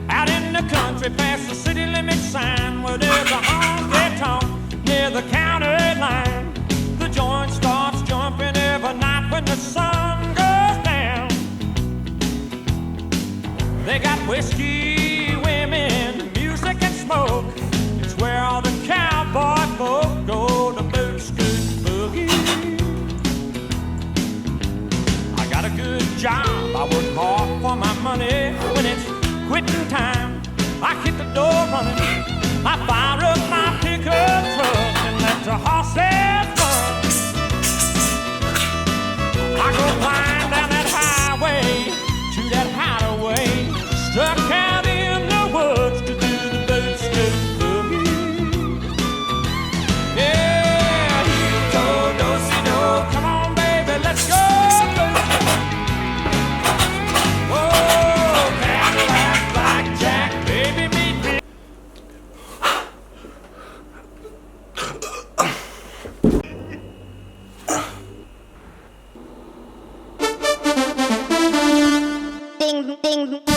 Out in the country past the city limit sign, where there's a honky-tonk near the county line. The joint starts jumping every night when the sun goes down. They got whiskey, women, music and smoke. It's where all the cowboy folk go to boot, scoot, boogie. I got a good job, I work hard for my money. When it's quitting time, I hit the door running. I fire up my pickup truck and let the horses run. I go flying down that highway to that hideaway, stuck out in the woods to do the boot scoot boogie. Yeah, heel-toe, do-si-do, come on baby, let's go. Oh, Cadillac, blackjack, baby, meet me. Ding, ding.